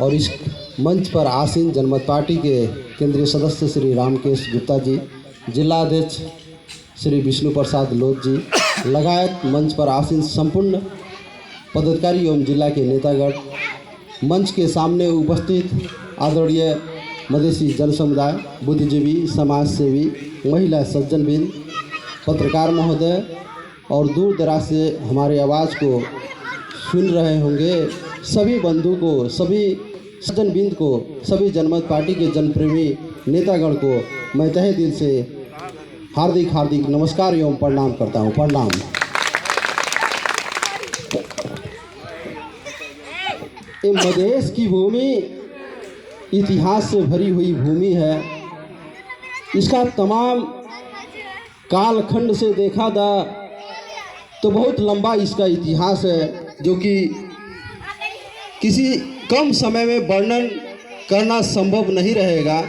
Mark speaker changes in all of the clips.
Speaker 1: और इस मंच पर आसीन जनमत पार्टी के केंद्रीय सदस्य श्री रामकेश गुप्ता जी, जिला अध्यक्ष श्री विष्णु प्रसाद लोध जी लगायत मंच पर आसीन संपूर्ण पदाधिकारी एवं जिला के नेतागण, मंच के सामने उपस्थित आदरणीय मधेसी जन समुदाय, बुद्धिजीवी, समाज सेवी, महिला सज्जनबिंद, पत्रकार महोदय और दूर दराज से हमारे आवाज़ को सुन रहे होंगे सभी बंधु को, सभी सज्जनबिंद को, सभी जनमत पार्टी के जनप्रेमी नेतागण को मैं तहे दिल से हार्दिक हार्दिक नमस्कार एवं प्रणाम करता हूँ। प्रणाम। ये मधेश की भूमि इतिहास से भरी हुई भूमि है। इसका तमाम कालखंड से देखा था तो बहुत लंबा इसका इतिहास है, जो कि किसी कम समय में वर्णन करना संभव नहीं रहेगा,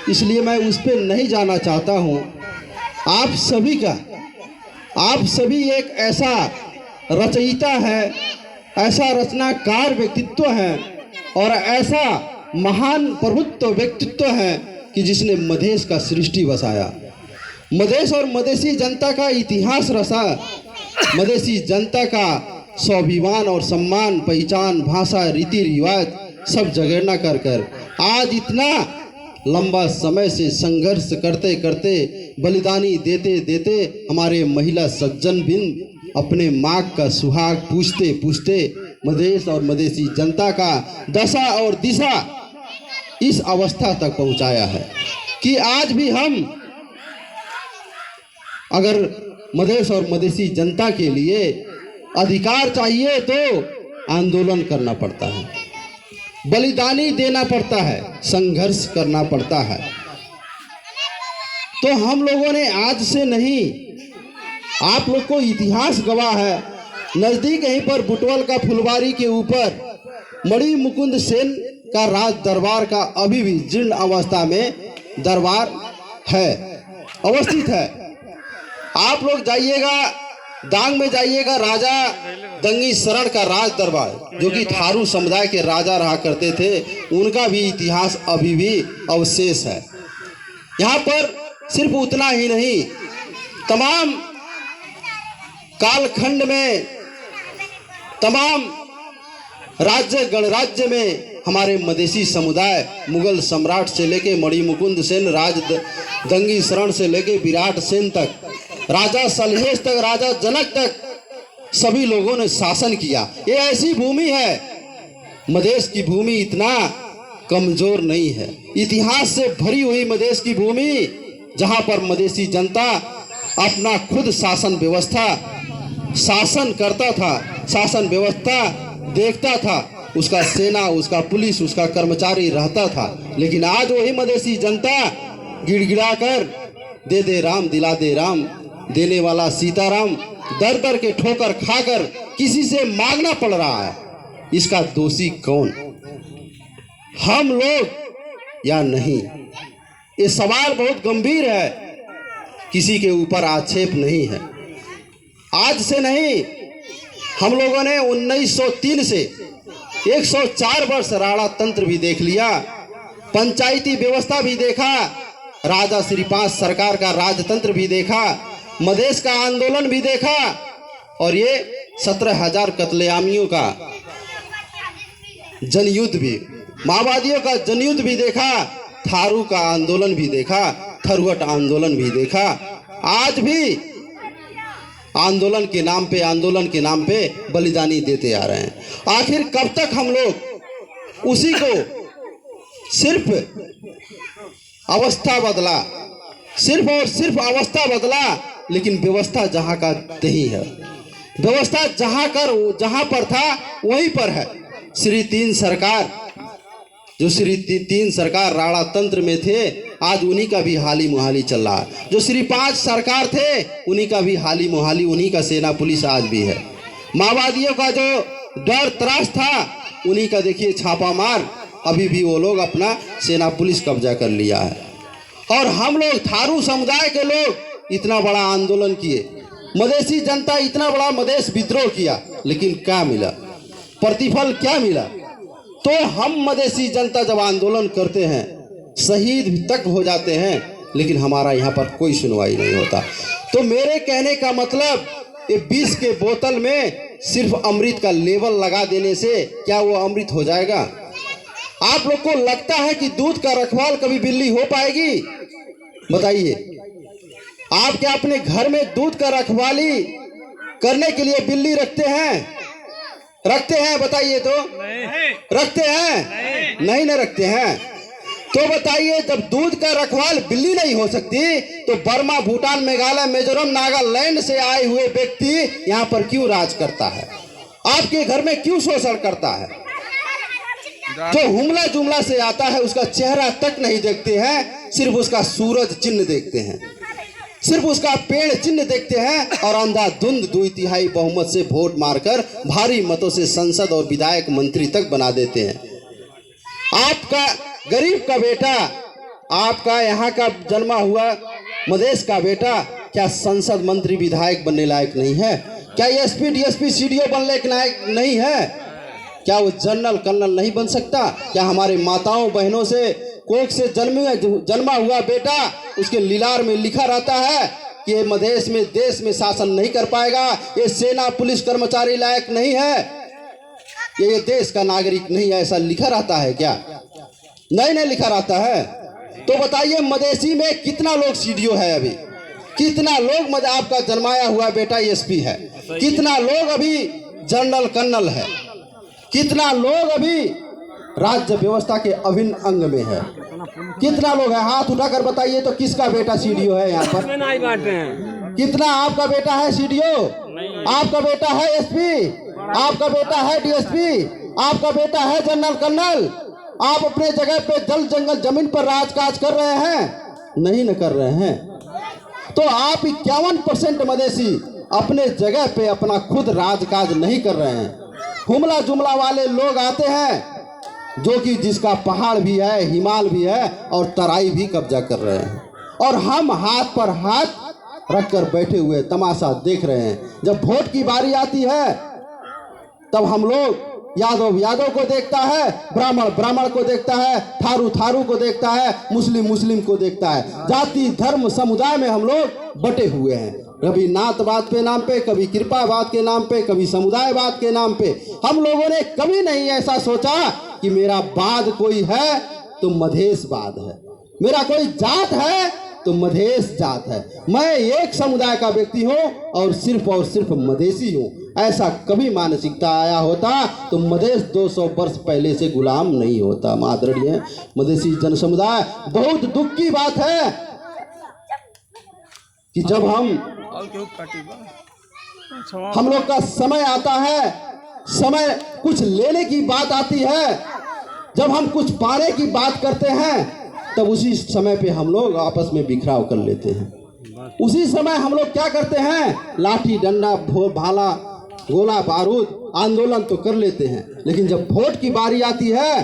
Speaker 1: इसलिए मैं उस पर नहीं जाना चाहता हूँ। आप सभी एक ऐसा रचयिता है, ऐसा रचनाकार व्यक्तित्व है और ऐसा महान प्रभुत्व व्यक्तित्व है कि जिसने मधेश का सृष्टि बसाया, मधेश और मधेसी जनता का इतिहास रचा, मधेसी जनता का स्वाभिमान और सम्मान, पहचान, भाषा, रीति रिवाज सब जगेरना कर कर आज इतना लंबा समय से संघर्ष करते करते, बलिदानी देते देते हमारे महिला सज्जन बिंद अपने माँ का सुहाग पूछते पूछते मधेश और मधेसी जनता का दशा और दिशा इस अवस्था तक पहुँचाया है कि आज भी हम अगर मधेश और मधेसी जनता के लिए अधिकार चाहिए तो आंदोलन करना पड़ता है, बलिदानी देना पड़ता है, संघर्ष करना पड़ता है। तो हम लोगों ने आज से नहीं, आप लोग को इतिहास गवाह है। नज़दीक यहीं पर बुटवल का फुलवारी के ऊपर मणि मुकुंद सेन का राज दरबार का अभी भी जीर्ण अवस्था में दरबार है, अवस्थित है। आप लोग जाइएगा, दांग में जाइएगा, राजा दंगी शरण का राज दरबार, जो कि थारू समुदाय के राजा रहा करते थे, उनका भी इतिहास अभी भी अवशेष है। यहाँ पर सिर्फ उतना ही नहीं, तमाम कालखंड में, तमाम राज्य गणराज्य में हमारे मधेसी समुदाय, मुगल सम्राट से लेके मणि मुकुंद सेन, राज दंगी शरण से लेके विराट सेन तक, राजा सलहेश तक, राजा जनक तक सभी लोगों ने शासन किया। ये ऐसी भूमि है, मधेश की भूमि इतना कमजोर नहीं है, इतिहास से भरी हुई मधेश की भूमि, जहां पर मधेसी जनता अपना खुद शासन व्यवस्था शासन करता था, शासन व्यवस्था देखता था, उसका सेना, उसका पुलिस, उसका कर्मचारी रहता था। लेकिन आज वही मधेसी जनता गिड़गिड़ा कर दे दे राम दिला दे राम, देने वाला सीताराम, दर दर के ठोकर खाकर किसी से मांगना पड़ रहा है। इसका दोषी कौन, हम लोग या नहीं? ये सवाल बहुत गंभीर है, किसी के ऊपर आक्षेप नहीं है। आज से नहीं, हम लोगों ने 1903 से 104 वर्ष राणा तंत्र भी देख लिया, पंचायती व्यवस्था भी देखा, राजा श्री 5 सरकार का राजतंत्र भी देखा, मधेश का आंदोलन भी देखा और ये 17,000 कत्लेआमियों का जनयुद्ध भी, माओवादियों का जनयुद्ध भी देखा, थारू का आंदोलन भी देखा, थरवट आंदोलन भी देखा। आज भी आंदोलन के नाम पे बलिदानी देते आ रहे हैं। आखिर कब तक हम लोग उसी को सिर्फ अवस्था बदला, सिर्फ और सिर्फ अवस्था बदला, लेकिन व्यवस्था जहाँ का तही है, व्यवस्था जहाँ पर था वहीं पर है। श्री 3 सरकार, जो श्री 3 सरकार राणा तंत्र में थे, आज उन्हीं का भी हाली मुहाली चल रहा है। जो श्री 5 सरकार थे, उन्हीं का भी हाली मुहाली, उन्हीं का सेना पुलिस आज भी है। माओवादियों का जो डर त्रास था, उन्हीं का देखिए छापा मार, अभी भी वो लोग अपना सेना पुलिस कब्जा कर लिया है। और हम लोग थारू समुदाय के लोग इतना बड़ा आंदोलन किए, मधेसी जनता इतना बड़ा मधेश विद्रोह किया, लेकिन क्या मिला? प्रतिफल क्या मिला? तो हम मधेसी जनता जब आंदोलन करते हैं, शहीद तक हो जाते हैं, लेकिन हमारा यहाँ पर कोई सुनवाई नहीं होता। तो मेरे कहने का मतलब, ये 20 के बोतल में सिर्फ अमृत का लेबल लगा देने से क्या वो अमृत हो जाएगा? आप लोग को लगता है कि दूध का रखवाल कभी बिल्ली हो पाएगी? बताइए, आप क्या अपने घर में दूध का रखवाली करने के लिए बिल्ली रखते हैं? रखते हैं? बताइए तो। नहीं। रखते हैं? नहीं न रखते हैं। तो बताइए, जब दूध का रखवाल बिल्ली नहीं हो सकती, तो बर्मा, भूटान, मेघालय, मिजोरम, नागालैंड से आए हुए व्यक्ति यहाँ पर क्यों राज करता है? आपके घर में क्यों शोषण करता है? जो हुमला जुमला से आता है उसका चेहरा तक नहीं देखते हैं, सिर्फ उसका सूरज चिन्ह देखते हैं, सिर्फ उसका पेड़ चिन्ह देखते हैं और अंधाधुंध 2/3 बहुमत से वोट मारकर भारी मतों से संसद और विधायक मंत्री तक बना देते हैं। आपका गरीब का बेटा, आपका यहाँ का जन्मा हुआ मधेश का बेटा क्या संसद मंत्री विधायक बनने लायक नहीं है? क्या एसपी, डीएसपी, सीडीओ बनने लायक नहीं है? क्या वो जनरल कर्नल नहीं बन सकता? क्या हमारे माताओं बहनों से कोख से जन्मा हुआ बेटा, उसके लीलार में लिखा रहता है कि ये मधेश में, देश में शासन नहीं कर पाएगा, ये सेना पुलिस कर्मचारी लायक नहीं है, ये देश का नागरिक नहीं है, ऐसा लिखा रहता है क्या? नहीं लिखा रहता है। तो बताइए, मधेसी में कितना लोग सीडीओ है अभी? कितना लोग आपका जन्माया हुआ बेटा एसपी है? कितना लोग अभी जनरल कर्नल है? कितना लोग अभी राज्य व्यवस्था के अभिन्न अंग में है? कितना लोग है? हाथ उठाकर बताइए तो किसका बेटा सीडीओ है यहाँ पर? कितना आपका बेटा है सीडीओ? आपका बेटा है एसपी? आपका बेटा है डीएसपी? आपका बेटा है जनरल कर्नल? आप अपने जगह पे जल जंगल जमीन पर राजकाज कर रहे हैं? नहीं न कर रहे हैं। तो आप 51% मधेसी अपने जगह पे अपना खुद राजकाज नहीं कर रहे हैं। हुमला जुमला वाले लोग आते हैं जो कि जिसका पहाड़ भी है, हिमाल भी है और तराई भी कब्जा कर रहे हैं, और हम हाथ पर हाथ रखकर बैठे हुए तमाशा देख रहे हैं। जब वोट की बारी आती है तब हम लोग यादव यादव को देखता है, ब्राह्मण ब्राह्मण को देखता है, थारू थारू को देखता है, मुस्लिम मुस्लिम को देखता है। जाति धर्म समुदाय में हम लोग बटे हुए हैं, कभी नातवाद के नाम पे, कभी कृपावाद के नाम पे, कभी समुदायवाद के नाम पे। हम लोगों ने कभी नहीं ऐसा सोचा कि मेरा बाद कोई है तो मधेशवाद है, मेरा कोई जात है तो मधेश जात है, मैं एक समुदाय का व्यक्ति हूँ और सिर्फ मधेसी हूँ। ऐसा कभी मानसिकता आया होता तो मधेश 200 वर्ष पहले से गुलाम नहीं होता। आदरणीय मधेसी जन समुदाय, बहुत दुख की बात है कि जब हम लोग का समय आता है, समय कुछ लेने की बात आती है, जब हम कुछ पाने की बात करते हैं, तब उसी समय पे हम लोग आपस में बिखराव कर लेते हैं। उसी समय हम लोग क्या करते हैं? लाठी डंडा भाला गोला बारूद आंदोलन तो कर लेते हैं, लेकिन जब वोट की बारी आती है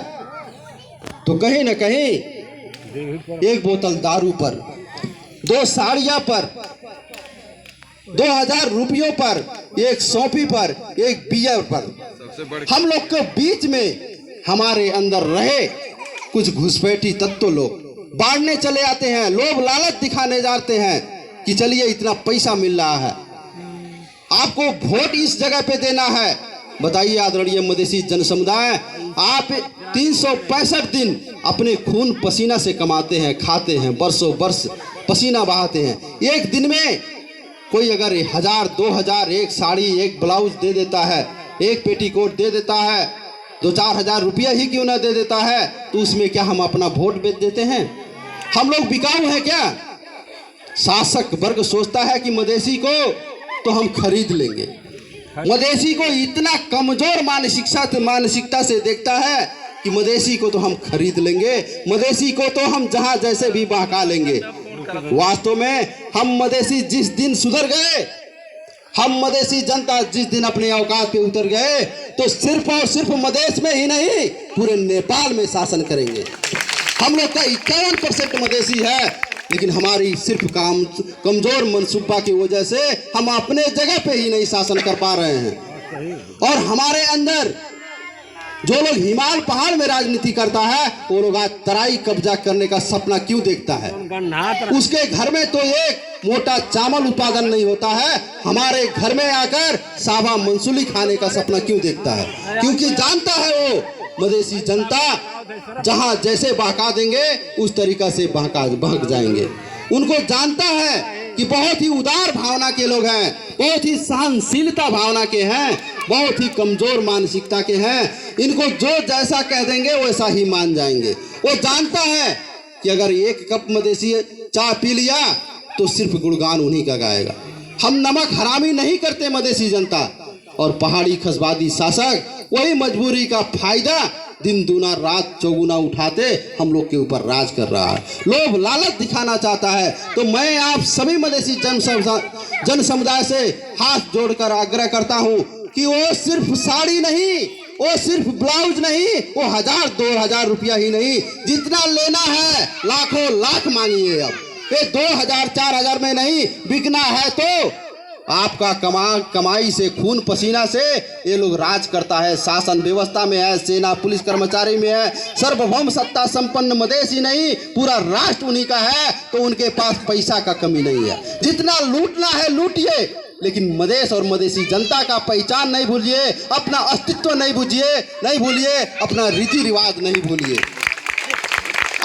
Speaker 1: तो कहीं न कहीं एक बोतल दारू पर, 2 साड़ियां पर, 2000 रुपयों पर, एक सौंपी पर, एक बियर पर, हम लोग के बीच में हमारे अंदर रहे कुछ घुसपैठी तत्व लोग बांटने चले आते हैं, लोभ लालच दिखाने जाते हैं कि चलिए इतना पैसा मिल रहा है, आपको वोट इस जगह पे देना है। बताइए आदरणीय मधेसी जन समुदाय, आप 365 दिन अपने खून पसीना से कमाते हैं, खाते हैं, बरसों बरस पसीना बहाते हैं। एक दिन में कोई अगर 1000, 2000 एक साड़ी, एक ब्लाउज दे देता है, एक पेटीकोट दे देता है, 2-4 हजार रुपया ही क्यों ना दे देता है, तो उसमें क्या हम अपना वोट बेच देते हैं? हम लोग बिकाऊ हैं क्या? शासक वर्ग सोचता है कि मधेसी को तो हम खरीद लेंगे, मधेसी को इतना कमजोर मानसिकता से देखता है कि मधेसी को तो हम खरीद लेंगे, मधेसी को तो हम जहां जैसे भी बहका लेंगे। वास्तव में हम मधेसी जिस दिन सुधर गए, हम मधेसी जनता जिस दिन अपने औकात पे उतर गए, तो सिर्फ और सिर्फ मधेश में ही नहीं पूरे नेपाल में शासन करेंगे। हम लोग का 51% मधेसी है, लेकिन हमारी सिर्फ कमजोर मनसूबा की वजह से हम अपने जगह पे ही नहीं शासन कर पा रहे हैं। और हमारे अंदर जो लोग हिमालय पहाड़ में राजनीति करता है वो लोग आज तराई कब्जा करने का सपना क्यों देखता है? उसके घर में तो एक मोटा चावल उत्पादन नहीं होता है, हमारे घर में आकर सावा मंसूली खाने का सपना क्यों देखता है? क्योंकि जानता है वो मधेसी जनता जहां जैसे बहका देंगे उस तरीका से बहक जाएंगे। उनको जानता है कि बहुत ही उदार भावना के लोग हैं, बहुत ही सहनशीलता भावना के हैं, बहुत ही कमजोर मानसिकता के हैं। इनको जो जैसा कह देंगे वैसा ही मान जाएंगे। वो जानता है कि अगर एक कप मधेसी चाय पी लिया तो सिर्फ गुणगान उन्हीं का गाएगा। हम नमक हरामी नहीं करते मधेसी जनता, और पहाड़ी खसबादी शासक वही मजबूरी का फायदा दिन दूना रात चौगुना उठाते हम लोग के ऊपर राज कर रहा है, लोभ लालच दिखाना चाहता है। तो मैं आप सभी मधेसी जन समुदाय से हाथ जोड़कर आग्रह करता हूं कि वो सिर्फ साड़ी नहीं, वो सिर्फ ब्लाउज नहीं, वो 1000-2000 रुपया ही नहीं, जितना लेना है लाखों लाख मांगिए। अब ये 2000-4000 में नहीं, बिकना है तो आपका कमाई से, खून पसीना से ये लोग राज करता है। शासन व्यवस्था में है, सेना पुलिस कर्मचारी में है, सार्वभौम सत्ता संपन्न मधेसी नहीं पूरा राष्ट्र उन्हीं का है। तो उनके पास पैसा का कमी नहीं है, जितना लूटना है लूटिए, लेकिन मधेश और मधेसी जनता का पहचान नहीं भूलिए, अपना अस्तित्व नहीं भूलिए, अपना रीति रिवाज नहीं भूलिए,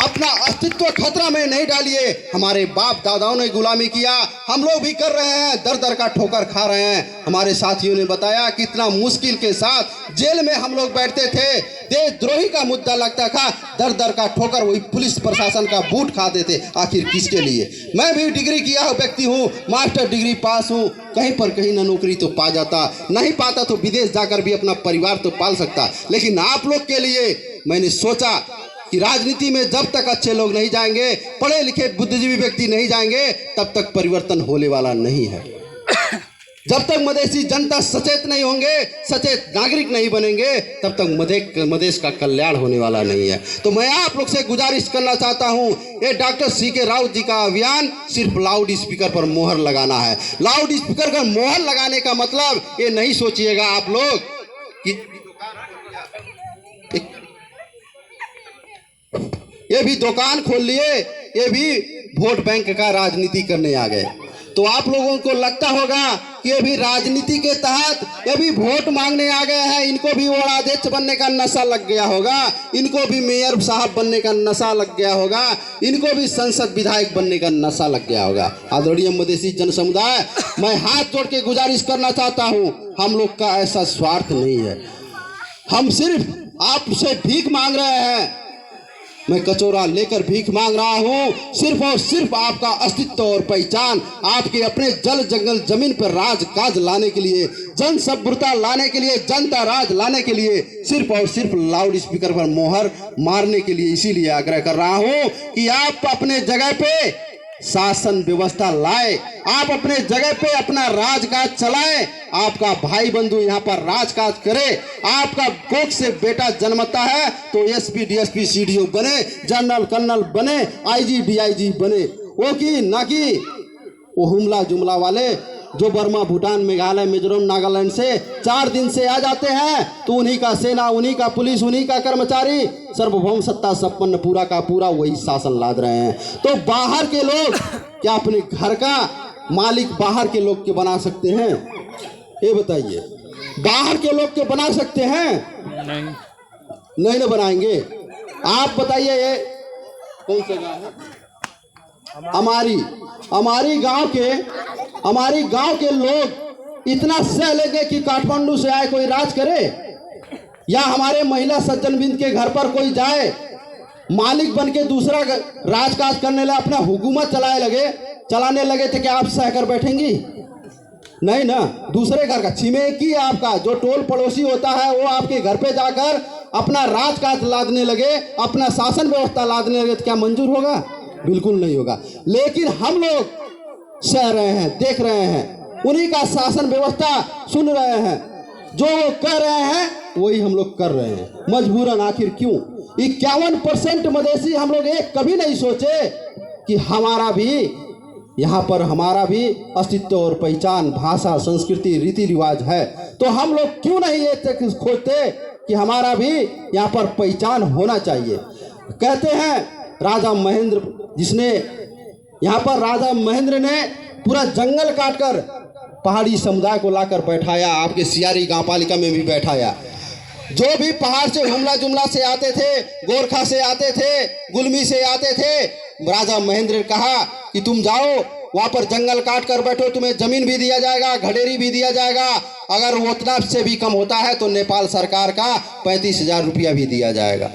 Speaker 1: अपना अस्तित्व खतरा में नहीं डालिए। हमारे बाप दादाओं ने गुलामी किया, हम लोग भी कर रहे हैं, दर दर का ठोकर खा रहे हैं। हमारे साथियों ने बताया कितना मुश्किल के साथ जेल में हम लोग बैठते थे, देशद्रोही का मुद्दा लगता था, दर दर का ठोकर वही पुलिस प्रशासन का बूट खाते थे। आखिर किसके लिए? मैं भी डिग्री किया हुआ व्यक्ति हूँ, मास्टर डिग्री पास हूँ, कहीं पर कहीं ना नौकरी तो पा जाता, नहीं पाता तो विदेश जाकर भी अपना परिवार तो पाल सकता। लेकिन आप लोग के लिए मैंने सोचा कि राजनीति में जब तक अच्छे लोग नहीं जाएंगे, पढ़े लिखे बुद्धिजीवी व्यक्ति नहीं जाएंगे, तब तक परिवर्तन होने वाला नहीं है। जब तक मधेसी जनता सचेत नहीं होंगे, सचेत नागरिक नहीं बनेंगे, तब तक मधेश का कल्याण होने वाला नहीं है। तो मैं आप लोग से गुजारिश करना चाहता हूं, ये डॉक्टर सीके राउत जी का अभियान सिर्फ लाउड स्पीकर पर मोहर लगाना है। लाउड स्पीकर पर मोहर लगाने का मतलब ये नहीं सोचिएगा आप लोग कि ये भी दुकान खोल लिए, ये भी वोट बैंक का राजनीति करने आ गए। तो आप लोगों को लगता होगा कि ये भी राजनीति के तहत ये भी वोट मांगने आ गए हैं, इनको भी वार्डाध्यक्ष बनने का नशा लग गया होगा, इनको भी मेयर साहब बनने का नशा लग गया होगा, इनको भी संसद विधायक बनने का नशा लग गया होगा। आदरणीय मधेसी जन समुदाय, मैं हाथ जोड़ के गुजारिश करना चाहता हूँ, हम लोग का ऐसा स्वार्थ नहीं है, हम सिर्फ आपसे भीख मांग रहे हैं। मैं कचौरा लेकर भीख मांग रहा हूं, सिर्फ और सिर्फ आपका अस्तित्व और पहचान, आपके अपने जल जंगल जमीन पर राज काज लाने के लिए, जन सभ्यता लाने के लिए, जनता राज लाने के लिए, सिर्फ और सिर्फ लाउड स्पीकर पर मोहर मारने के लिए। इसीलिए आग्रह कर रहा हूं कि आप अपने जगह पे शासन व्यवस्था लाए, आप अपने जगह पे अपना राजकाज चलाएं, आपका भाई बंधु यहाँ पर राजकाज करे। आपका कोख से बेटा जन्मता है तो एसपी डीएसपी सीडीओ बने, जनरल कर्नल बने, आईजी डीआईजी बने, वो की ना कि वो हुमला जुमला वाले जो बर्मा भूटान मेघालय मिजोरम नागालैंड से 4 दिन से आ जाते हैं, तो उन्हीं का सेना, उन्हीं का पुलिस, उन्हीं का कर्मचारी, सार्वभौम सत्ता संपन्न पूरा का पूरा वही शासन लाद रहे हैं। तो बाहर के लोग क्या अपने घर का मालिक बाहर के लोग के बना सकते हैं? ये बताइए, बाहर के लोग के बना सकते हैं? नहीं ना बनाएंगे। आप बताइए, ये कौन सा गाँव है? हमारी गांव के लोग इतना सह लेंगे कि काठमांडू से आए कोई राज करे, या हमारे महिला सज्जन बिंद के घर पर कोई जाए मालिक बन के दूसरा राजकाज करने लगे, अपना हुकूमत चलाने लगे तो क्या आप सह कर बैठेंगी? नहीं ना। दूसरे घर का छिमेकी, आपका जो टोल पड़ोसी होता है, वो आपके घर पे जाकर अपना राजकाज लादने लगे, अपना शासन व्यवस्था लादने लगे, तो क्या मंजूर होगा? बिल्कुल नहीं होगा। लेकिन हम लोग सह रहे हैं, देख रहे हैं, उन्हीं का शासन व्यवस्था सुन रहे हैं, जो वो कह रहे हैं वही हम लोग कर रहे हैं मजबूरन। आखिर क्यों? 51% मधेसी हम लोग एक कभी नहीं सोचे कि हमारा भी यहाँ पर हमारा भी अस्तित्व और पहचान, भाषा, संस्कृति, रीति रिवाज है, तो हम लोग क्यों नहीं ये खोजते कि हमारा भी यहाँ पर पहचान होना चाहिए। कहते हैं राजा महेंद्र, जिसने यहाँ पर राजा महेंद्र ने पूरा जंगल काटकर पहाड़ी समुदाय को लाकर बैठाया, आपके सियारी गांव पालिका में भी बैठाया। जो भी पहाड़ से हुमला जुमला से आते थे, गोरखा से आते थे, गुलमी से आते थे, राजा महेंद्र ने कहा कि तुम जाओ वहाँ पर जंगल काट कर बैठो, तुम्हें जमीन भी दिया जाएगा, घड़ेरी भी दिया जाएगा, अगर उतना से भी कम होता है तो नेपाल सरकार का 35,000 रुपया भी दिया जाएगा।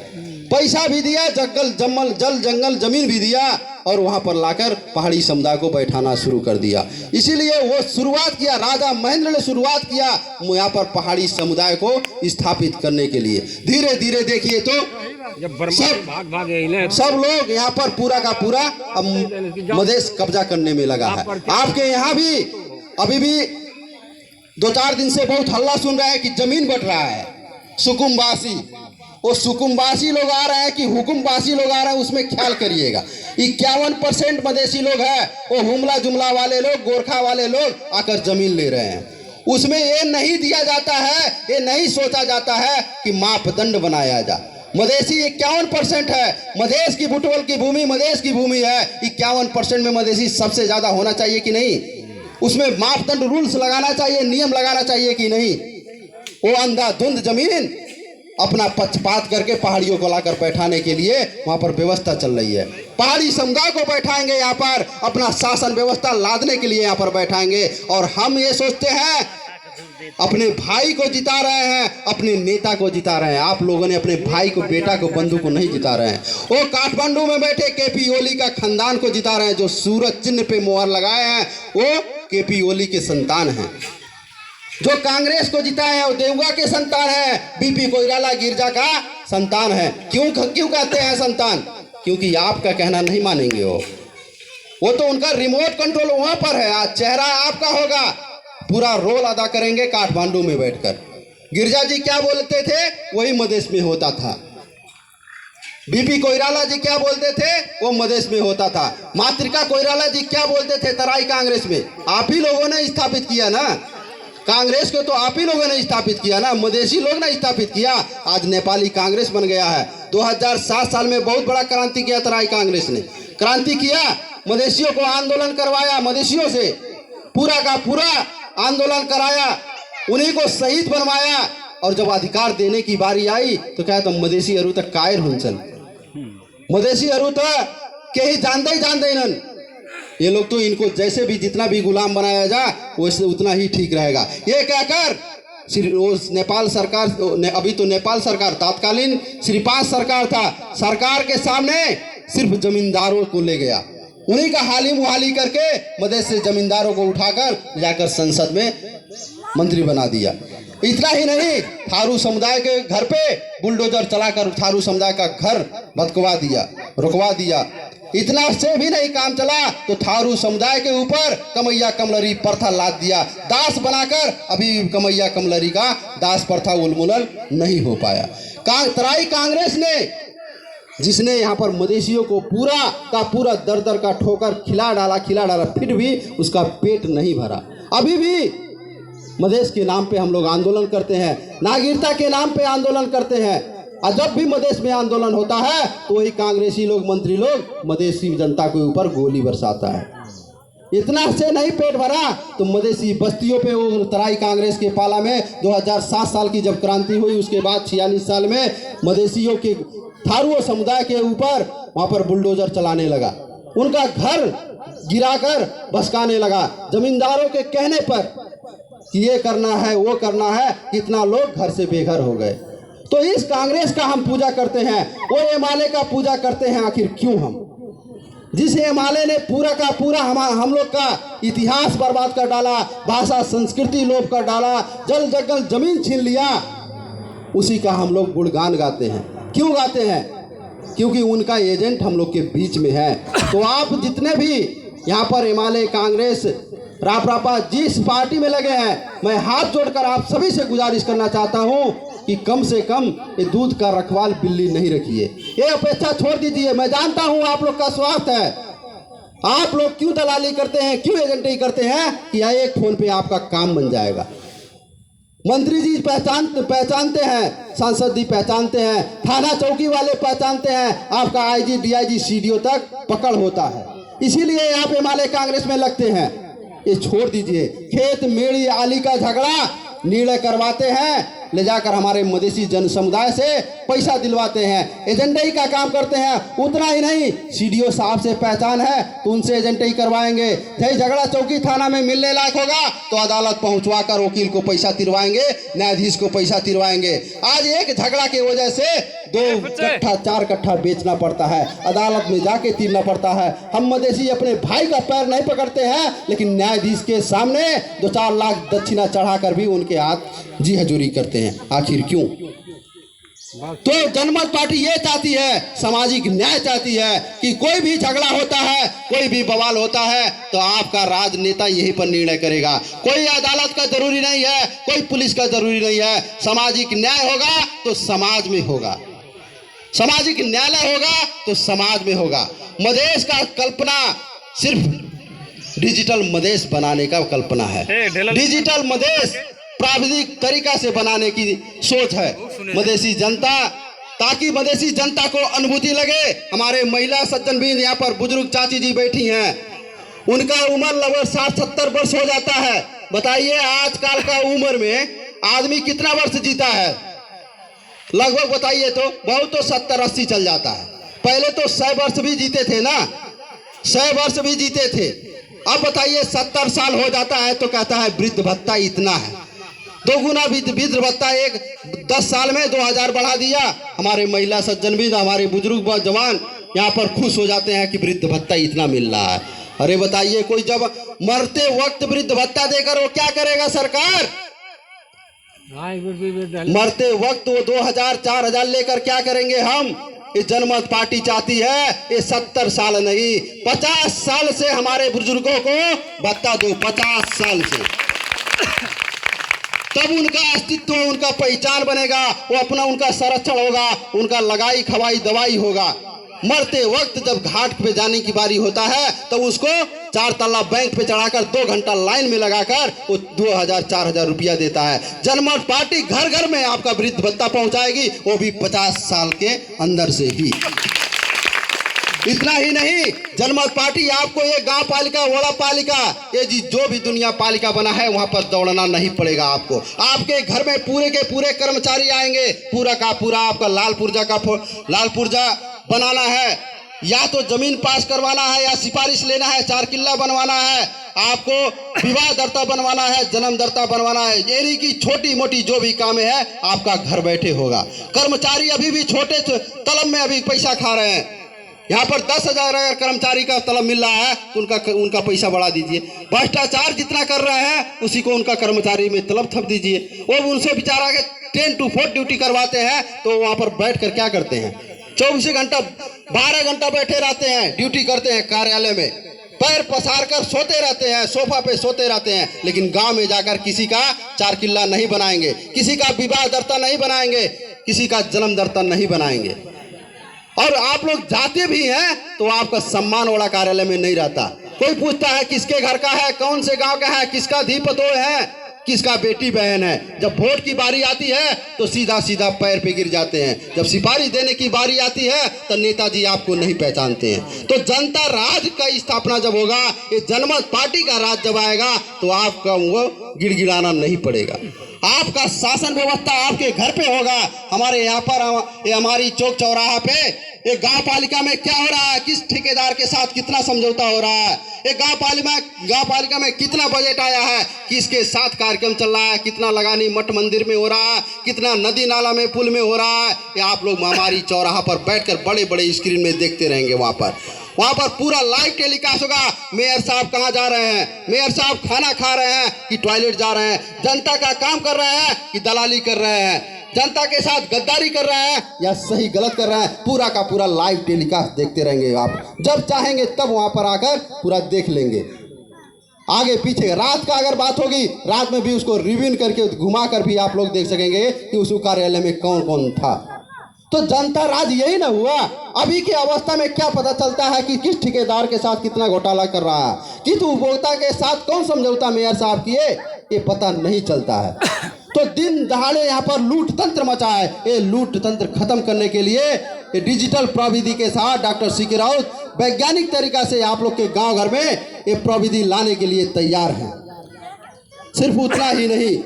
Speaker 1: पैसा भी दिया, जल जंगल जमीन भी दिया और वहाँ पर लाकर पहाड़ी समुदाय को बैठाना शुरू कर दिया। इसीलिए वो शुरुआत किया, राजा महेंद्र ने शुरुआत किया यहाँ पर पहाड़ी समुदाय को स्थापित करने के लिए। धीरे धीरे देखिए तो सब लोग यहाँ पर पूरा का पूरा मधेश कब्जा करने में लगा है। आपके यहाँ भी अभी भी 2-4 दिन से बहुत हल्ला सुन रहे हैं कि जमीन बट रहा है। सुकुमवासी, वो सुकुमवासी लोग आ रहे हैं कि हुकुमवासी लोग आ रहे हैं, उसमें ख्याल करिएगा। 51% मधेसी लोग हैं, वो हुमला जुमला वाले लोग, गोरखा वाले लोग आकर जमीन ले रहे हैं। उसमें ये नहीं दिया जाता है, ये नहीं सोचा जाता है कि मापदंड बनाया जाए। मधेसी 51% है, मधेश की बुटवल की भूमि मधेश की भूमि है। 51% में मधेसी सबसे ज्यादा होना चाहिए कि नहीं? उसमें मापदंड रूल्स लगाना चाहिए, नियम लगाना चाहिए कि नहीं? वो अंधाधुंध जमीन अपना पक्षपात करके पहाड़ियों को लाकर बैठाने के लिए वहां पर व्यवस्था चल रही है। पहाड़ी समुदाय को बैठाएंगे यहाँ पर, अपना शासन व्यवस्था लादने के लिए यहाँ पर बैठाएंगे। और हम ये सोचते हैं अपने भाई को जिता रहे हैं, अपने नेता को जिता रहे हैं। आप लोगों ने अपने भाई को, बेटा को, बंधु को नहीं जिता रहे हैं। वो काठमांडू में बैठे केपी ओली का खानदान को जिता रहे हैं। जो सूरज चिन्ह पे मोहर लगाए हैं वो केपी ओली के संतान हैं। जो कांग्रेस को जिताए हैं वो देवगा के संतान है, बीपी कोइराला गिरजा का संतान है। क्यों कहते हैं संतान? क्योंकि आपका कहना नहीं मानेंगे। वो तो उनका रिमोट कंट्रोल वहां पर है। आज चेहरा आपका होगा, पूरा रोल अदा करेंगे काठमांडू में बैठकर। गिरजा जी क्या बोलते थे वही मधेश में होता था। बीपी कोइराला जी क्या बोलते थे वो मधेश में होता था। मातृका कोइराला जी क्या बोलते थे तराई कांग्रेस में? आप ही लोगों ने स्थापित किया ना कांग्रेस को, तो आप ही लोगों ने स्थापित किया ना, मधेसी लोग ने स्थापित किया। आज नेपाली कांग्रेस बन गया है। 2007 साल में बहुत बड़ा क्रांति किया तराई कांग्रेस ने, क्रांति किया, मधेसियों को आंदोलन करवाया, मधेसियों से पूरा का पूरा आंदोलन कराया, उन्हीं को शहीद बनवाया। और जब अधिकार देने की बारी आई तो क्या तो मधेसी अरु तक कायर हुंचन, मधेसी अरु तक के ही जानते नन। ये लोग तो इनको जैसे भी जितना भी गुलाम बनाया जा वैसे उतना ही ठीक रहेगा। ये कहकर नेपाल सरकार, अभी तो नेपाल सरकार तात्कालीन श्री 5 सरकार था, सरकार के सामने सिर्फ जमींदारों को ले गया, उन्हीं का हाली मुहाली करके मधेश से जमींदारों को उठाकर जाकर संसद में मंत्री बना दिया। इतना ही नहीं, थारू समुदाय के घर पे बुलडोजर चलाकर थारू समुदाय का घर भटकवा दिया, रुकवा दिया। इतना से भी नहीं काम चला तो थारू समुदाय के ऊपर कमैया कमलरी प्रथा लाद दिया, दास बनाकर। अभी कमैया कमलरी का दास प्रथा उन्मूलन नहीं हो पाया। तराई कांग्रेस ने, जिसने यहाँ पर मधेसियों को पूरा का पूरा दर दर का ठोकर खिला डाला, फिर भी उसका पेट नहीं भरा। अभी भी मधेश के नाम पे हम लोग आंदोलन करते हैं, नागरिकता के नाम पे आंदोलन करते हैं। और जब भी मधेश में आंदोलन होता है तो वही कांग्रेसी लोग, मंत्री लोग मधेसी जनता के ऊपर गोली बरसाता है। इतना से नहीं पेट भरा तो मधेसी बस्तियों पे वो तराई कांग्रेस के पाला में 2007 साल की जब क्रांति हुई, उसके बाद 46 साल में मधेसियों के थारू समुदाय के ऊपर वहाँ पर बुलडोजर चलाने लगा, उनका घर गिराकर भसकाने लगा। जमींदारों के कहने पर कि ये करना है वो करना है, कितना लोग घर से बेघर हो गए। तो इस कांग्रेस का हम पूजा करते हैं, वो एमाले का पूजा करते हैं। आखिर क्यों? हम जिस एमाले ने पूरा का पूरा हम लोग का इतिहास बर्बाद कर डाला, भाषा संस्कृति लोप कर डाला, जल जंगल जमीन छीन लिया, उसी का हम लोग गुणगान गाते हैं। क्यों गाते हैं? क्योंकि उनका एजेंट हम लोग के बीच में है। तो आप जितने भी यहाँ पर एमाले, कांग्रेस, रापरापा जिस पार्टी में लगे हैं, मैं हाथ जोड़कर आप सभी से गुजारिश करना चाहता हूँ कि कम से कम ये दूध का रखवाल बिल्ली नहीं रखिए। ये अपेक्षा छोड़ दीजिए। मैं जानता हूँ आप लोग का स्वार्थ है, आप लोग क्यों दलाली करते हैं, क्यों एजेंटी करते हैं कि एक फोन पे आपका काम बन जाएगा। मंत्री जी पहचानते हैं, सांसद जी पहचानते हैं, थाना चौकी वाले पहचानते हैं, आपका आईजी डीआईजी सीडीओ तक पकड़ होता है। इसीलिए यहाँ पे माले कांग्रेस में लगते हैं। ये छोड़ दीजिए, खेत मेड़ी आली का झगड़ा निर्णय करवाते हैं, ले जाकर हमारे मधेसी जन समुदाय से पैसा दिलवाते हैं, एजेंटई का काम करते हैं। उतना ही नहीं, सीडीओ साहब से पहचान है तो उनसे एजेंटई करवाएंगे। यही झगड़ा चौकी थाना में मिलने लायक होगा तो अदालत पहुंचवा कर वकील को पैसा तिरवाएंगे, न्यायाधीश को पैसा तिरवाएंगे। आज एक झगड़ा की वजह से 2 कट्ठा 4 कट्ठा बेचना पड़ता है, अदालत में जाके तीरना पड़ता है। हम मधेसी अपने भाई का पैर नहीं पकड़ते हैं, लेकिन न्यायाधीश के सामने 2-4 लाख दक्षिणा चढ़ाकर भी उनके हाथ जी हजूरी करते हैं। आखिर क्यों? तो जनमत पार्टी ये चाहती है, सामाजिक न्याय चाहती है कि कोई भी झगड़ा होता है, कोई भी बवाल होता है तो आपका राजनेता यहीं पर निर्णय करेगा। कोई अदालत का जरूरी नहीं है, कोई पुलिस का जरूरी नहीं है। सामाजिक न्याय होगा तो समाज में होगा, सामाजिक न्यायालय होगा तो समाज में होगा। मधेश का कल्पना सिर्फ डिजिटल मधेश बनाने का कल्पना है। डिजिटल मधेश प्राविधिक तरीका से बनाने की सोच है मधेसी जनता, ताकि मधेसी जनता को अनुभूति लगे। हमारे महिला सज्जन भी यहाँ पर बुजुर्ग चाची जी बैठी हैं, उनका उम्र लगभग 60-70 वर्ष हो जाता है। बताइए आजकल का उम्र में आदमी कितना वर्ष जीता है? लगभग बताइए तो, बहुत तो 70-80 चल जाता है। पहले तो 100 वर्ष भी जीते थे ना, 100 वर्ष भी जीते थे। अब बताइए 70 साल हो जाता है तो कहता है वृद्ध भत्ता इतना है, 2 गुना वृद्ध भत्ता 10 साल में 2000 बढ़ा दिया। हमारे महिला सज्जन भी, हमारे बुजुर्ग जवान यहाँ पर खुश हो जाते हैं कि वृद्ध भत्ता इतना मिल रहा है। अरे बताइए, कोई जब मरते वक्त वृद्ध भत्ता देकर वो क्या करेगा सरकार? मरते वक्त वो 2000-4000 लेकर क्या करेंगे हम? ये जनमत पार्टी चाहती है ये 70 साल नहीं 50 साल से हमारे बुजुर्गों को भत्ता दो, 50 साल से। तब उनका अस्तित्व, उनका पहचान बनेगा, वो अपना उनका संरक्षण होगा, उनका लगाई खवाई दवाई होगा। मरते वक्त जब घाट पे जाने की बारी होता है तो उसको 4 तल्ला बैंक पे चढ़ाकर 2 घंटा लाइन में लगाकर वो 2000-4000 रुपया देता है। जनमत पार्टी घर घर में आपका वृद्ध भत्ता पहुंचाएगी, वो भी 50 साल के अंदर से ही। इतना ही नहीं, जनमत पार्टी आपको ये गांव पालिका, वड़ा पालिका, ये जी जो भी दुनिया पालिका बना है वहां पर दौड़ना नहीं पड़ेगा आपको। आपके घर में पूरे के पूरे कर्मचारी आएंगे, पूरा का पूरा आपका लाल पुर्जा बनाना है, या तो जमीन पास करवाना है, या सिफारिश लेना है, 4 किला बनवाना है, आपको विवाह दर्ता बनवाना है, जन्म दर्ता बनवाना है, यानी कि छोटी मोटी जो भी काम है आपका घर बैठे होगा। कर्मचारी अभी भी छोटे तलब में अभी पैसा खा रहे हैं। यहाँ पर 10,000 अगर कर्मचारी का तलब मिल रहा है तो उनका पैसा बढ़ा दीजिए। भ्रष्टाचार जितना कर रहे हैं उसी को उनका कर्मचारी में तलब थप दीजिए। वो उनसे बेचारा के 10 to 4 ड्यूटी करवाते हैं तो वहाँ पर बैठ कर क्या करते हैं? 24 घंटा 12 घंटा बैठे रहते हैं, ड्यूटी करते हैं कार्यालय में, पैर पसार कर सोते रहते हैं, सोफा पे सोते रहते हैं। लेकिन गांव में जाकर किसी का 4 किला नहीं बनाएंगे, किसी का विवाह दर्ता नहीं बनाएंगे, किसी का जन्म दर्ता नहीं बनाएंगे। और आप लोग जाते भी हैं तो आपका सम्मान वाला कार्यालय में नहीं रहता। कोई पूछता है किसके घर का है, कौन से गांव का है, किसका धी पतोह है, किसका बेटी बहन है। जब वोट की बारी आती है तो सीधा सीधा पैर पे गिर जाते हैं। जब सिफारिश देने की बारी आती है तो नेताजी आपको नहीं पहचानते हैं। तो जनता राज का स्थापना जब होगा, ये जनमत पार्टी का राज जब आएगा तो आपका वो गिड़गिड़ाना नहीं पड़ेगा। आपका शासन व्यवस्था आपके घर पे होगा। हमारे यहाँ पर हमारी चौक चौराहा पे ये गांव पालिका में क्या हो रहा है, किस ठेकेदार के साथ कितना समझौता हो रहा है, ये गांव पालिका में कितना बजट आया है, किसके साथ कार्यक्रम चल रहा है, कितना लगानी मठ मंदिर में हो रहा है, कितना नदी नाला में पुल में हो रहा है, ये आप लोग हमारी चौराहा पर बैठकर बड़े बड़े स्क्रीन में देखते रहेंगे। वहाँ पर पूरा लाइव टेलीकास्ट होगा। मेयर साहब कहाँ जा रहे हैं, मेयर साहब खाना खा रहे हैं कि टॉयलेट जा रहे हैं, जनता का काम कर रहे हैं कि दलाली कर रहे हैं, जनता के साथ गद्दारी कर रहे हैं या सही गलत कर रहे हैं, पूरा का पूरा लाइव टेलीकास्ट देखते रहेंगे। आप जब चाहेंगे तब वहाँ पर आकर पूरा देख लेंगे। आगे पीछे रात का अगर बात होगी, रात में भी उसको रिवीन करके घुमा कर भी आप लोग देख सकेंगे कि उस कार्यालय में कौन कौन था। तो जनता राज यही ना हुआ। अभी की अवस्था में क्या पता चलता है कि किस ठेकेदार के साथ कितना घोटाला कर रहा है, किस उपभोक्ता के साथ कौन समझौता मेयर साहब किए, ये पता नहीं चलता है। तो दिन दहाड़े यहाँ पर लूट तंत्र मचा है। ये लूट तंत्र खत्म करने के लिए ये डिजिटल प्रविधि के साथ डॉक्टर सीके राउत वैज्ञानिक तरीका से आप लोग के गांव घर में ये प्रविधि लाने के लिए तैयार हैं। सिर्फ उतना ही नहीं,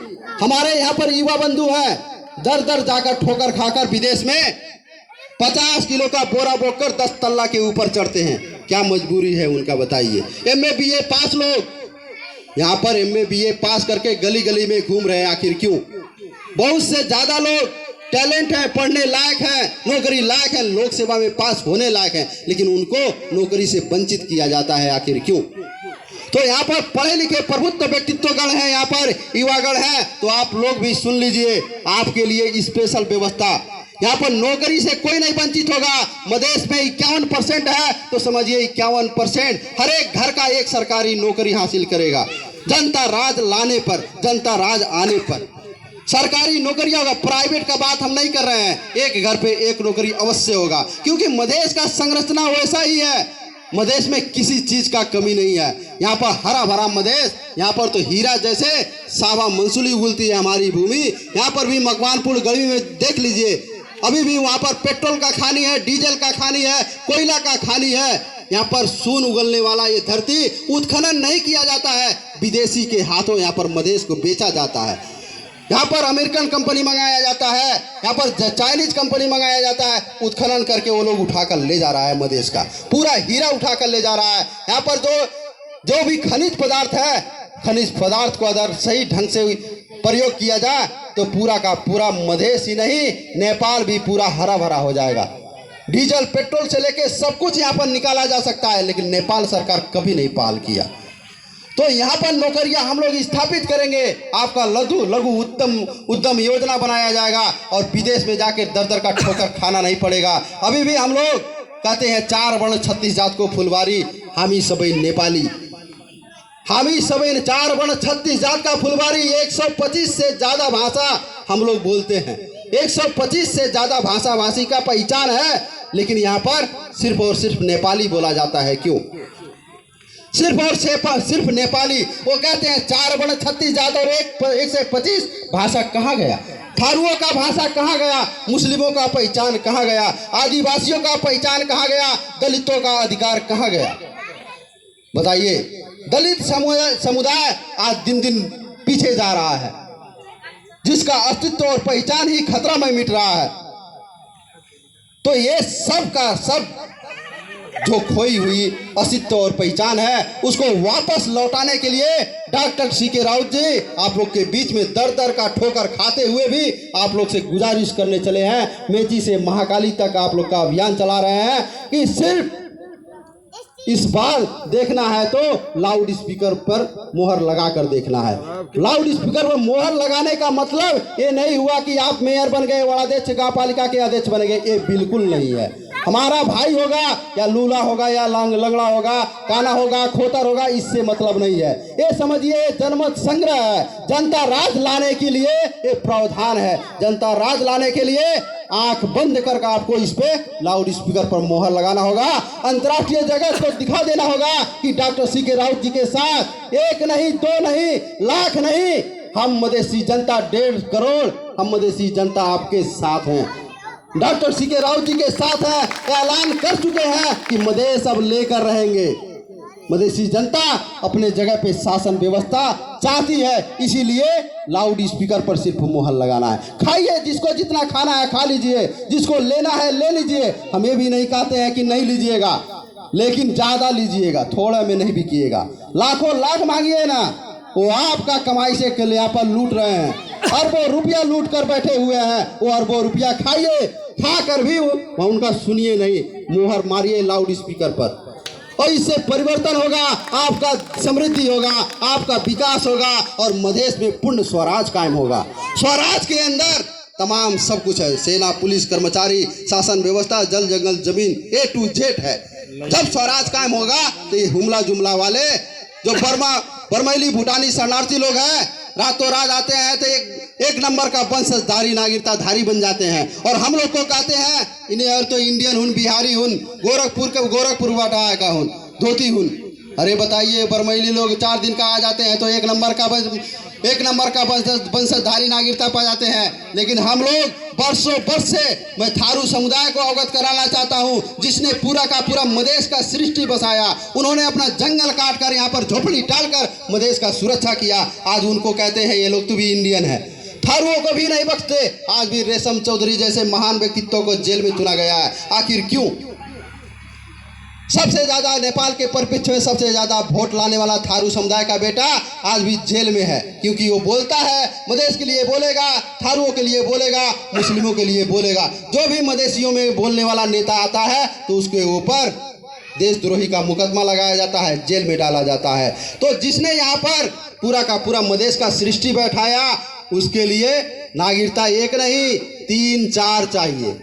Speaker 1: हमारे यहाँ पर युवा बंधु हैं, दर दर जाकर ठोकर खाकर विदेश में 50 किलो का बोरा बोकर 10 तल्ला के ऊपर चढ़ते हैं। क्या मजबूरी है उनका बताइए। MA BA पास लोग यहाँ पर MA BA पास करके गली गली में घूम रहे हैं, आखिर क्यों? बहुत से ज्यादा लोग टैलेंट है, पढ़ने लायक है, नौकरी लायक है, लोक सेवा में पास होने लायक है, लेकिन उनको नौकरी से वंचित किया जाता है, आखिर क्यों? तो यहाँ पर पढ़े लिखे प्रभुत्व व्यक्तित्वगण है, यहाँ पर युवागण है, तो आप लोग भी सुन लीजिए, आपके लिए स्पेशल व्यवस्था। यहाँ पर नौकरी से कोई नहीं वंचित होगा। मधेश में 51% है, तो समझिए 51% हर एक घर का एक सरकारी नौकरी हासिल करेगा। जनता राज लाने पर, जनता राज आने पर सरकारी नौकरी होगा। प्राइवेट का बात हम नहीं कर रहे हैं, एक घर पे एक नौकरी अवश्य होगा, क्योंकि मधेश का संरचना वैसा ही है। मधेश में किसी चीज का कमी नहीं है। यहाँ पर हरा भरा मधेश, यहाँ पर तो हीरा जैसे सावा मंसूली उगलती है हमारी भूमि। यहाँ पर भी मकवानपुर गली में देख लीजिए, अभी भी वहाँ पर पेट्रोल का खानी है, डीजल का खानी है, कोयला का खानी है। यहाँ पर सोन उगलने वाला ये धरती उत्खनन नहीं किया जाता है, विदेशी के हाथों यहाँ पर मधेश को बेचा जाता है। यहाँ पर अमेरिकन कंपनी मंगाया जाता है, यहाँ पर चाइनीज कंपनी मंगाया जाता है, उत्खनन करके वो लोग उठाकर ले जा रहा है, मधेश का पूरा हीरा उठाकर ले जा रहा है। यहाँ पर जो भी खनिज पदार्थ है, खनिज पदार्थ को अगर सही ढंग से प्रयोग किया जाए तो पूरा का पूरा मधेश ही नहीं, नेपाल भी पूरा हरा भरा हो जाएगा। डीजल पेट्रोल से लेके सब कुछ यहाँ पर निकाला जा सकता है, लेकिन नेपाल सरकार कभी नहीं पहल किया। तो यहाँ पर नौकरियां हम लोग स्थापित करेंगे, आपका लघु उद्यम योजना बनाया जाएगा और विदेश में जाके दर दर का ठोकर खाना नहीं पड़ेगा। अभी भी हम लोग कहते हैं 4 वर्ण 36 जात को फुलवारी, हामी सबै नेपाली, हामी सबै 4 वर्ण 36 जात का फुलवारी। 125 से ज्यादा भाषा हम लोग बोलते हैं, 125 से ज्यादा भाषा भाषी का पहचान है, लेकिन यहाँ पर सिर्फ और सिर्फ नेपाली बोला जाता है। क्यों सिर्फ और सिर्फ नेपाली? वो कहते हैं 4 वर्ण 36 जात और 125 भाषा कहाँ गया? थारुओं का भाषा कहाँ गया? मुस्लिमों का पहचान कहाँ गया? आदिवासियों का पहचान कहाँ गया? दलितों का अधिकार कहाँ गया? बताइए। दलित समुदाय आज दिन दिन पीछे जा रहा है, जिसका अस्तित्व और पहचान ही खतरा में मिट रहा है। तो ये सब का सब जो खोई हुई अस्तित्व और पहचान है, उसको वापस लौटाने के लिए डॉक्टर सीके राउत जी आप लोग के बीच में दर दर का ठोकर खाते हुए भी आप लोग से गुजारिश करने चले हैं। मेची से महाकाली तक आप लोग का अभियान चला रहे हैं कि सिर्फ इस बार देखना है तो लाउड स्पीकर पर मोहर लगाकर देखना है। लाउड स्पीकर पर मोहर लगाने का मतलब ये नहीं हुआ कि आप मेयर बन गए, वार्डाध्यक्ष, गाँव पालिका के अध्यक्ष बन गए, ये बिल्कुल नहीं है। हमारा भाई होगा या लूला होगा या लंगड़ा होगा, काना होगा, खोतर होगा, इससे मतलब नहीं है। ये समझिए जनमत संग्रह है, जनता राज लाने के लिए ये प्रावधान है। जनता राज लाने के लिए आंख बंद करके आपको इस पे लाउड स्पीकर पर मोहर लगाना होगा। अंतर्राष्ट्रीय जगत को दिखा देना होगा कि डॉक्टर सीके राउत जी के साथ 1 नहीं 2 नहीं लाख नहीं, हम मधेसी जनता 1.5 करोड़, हम मधेसी जनता आपके साथ हैं, डॉक्टर सीके राउत जी के साथ है। ऐलान कर चुके हैं कि मधेश अब लेकर रहेंगे। मधेसी जनता अपने जगह पे शासन व्यवस्था चाहती है, इसीलिए लाउड स्पीकर पर सिर्फ मोहर लगाना है। खाइए, जिसको जितना खाना है खा लीजिए, जिसको लेना है ले लीजिए। हम ये भी नहीं कहते हैं कि नहीं लीजिएगा, लेकिन ज्यादा लीजिएगा, थोड़ा में नहीं बिकिएगा। लाखों लाख मांगिए ना, वो आपका कमाई से यहाँ पर लूट रहे हैं, अरबों रुपया लूट कर बैठे हुए हैं। वो अरबों रुपया खाइए, खा कर भी उनका सुनिए नहीं, मोहर मारिए लाउड स्पीकर पर, और इससे परिवर्तन होगा, आपका समृद्धि होगा, आपका विकास होगा और मधेश में पूर्ण स्वराज कायम होगा। स्वराज के अंदर तमाम सब कुछ है, सेना, पुलिस, कर्मचारी, शासन व्यवस्था, जल जंगल जमीन A to Z है। जब स्वराज कायम होगा तो ये हुमला जुमला वाले जो बर्मैली भूटानी शरणार्थी लोग हैं, रातों रात आते हैं तो एक नंबर का वंशधारी नागरिकताधारी बन जाते हैं। और हम लोग को कहते हैं इन्हें और तो इंडियन हुन, बिहारी हुन, गोरखपुर वाटा का हुन, धोती हुन। अरे बताइए, बर्मैली लोग 4 दिन का आ जाते हैं तो 1 नंबर का एक नंबर का वंशधारी नागरिकता पा जाते हैं। लेकिन हम लोग वर्षों वर्ष से, मैं थारू समुदाय को अवगत कराना चाहता हूं, जिसने पूरा का पूरा मधेश का सृष्टि बसाया, उन्होंने अपना जंगल काट कर यहाँ पर झोपड़ी डालकर मधेश का सुरक्षा किया। आज उनको कहते हैं ये लोग तो भी इंडियन है। थारुओं को भी नहीं बख्शते। आज भी रेशम चौधरी जैसे महान व्यक्तित्वों को जेल में चुना गया है। आखिर क्यों? सबसे ज्यादा नेपाल के परिप्रेक्ष्य में सबसे ज्यादा वोट लाने वाला थारू समुदाय का बेटा आज भी जेल में है, क्योंकि वो बोलता है मधेश के लिए बोलेगा, थारुओं के लिए बोलेगा, मुस्लिमों के लिए बोलेगा। जो भी मधेशियों में बोलने वाला नेता आता है तो उसके ऊपर देशद्रोही का मुकदमा लगाया जाता है, जेल में डाला जाता है। तो जिसने यहाँ पर पूरा का पूरा मधेश का सृष्टि बैठाया, उसके लिए नागरिकता एक नहीं 3-4 चाहिए।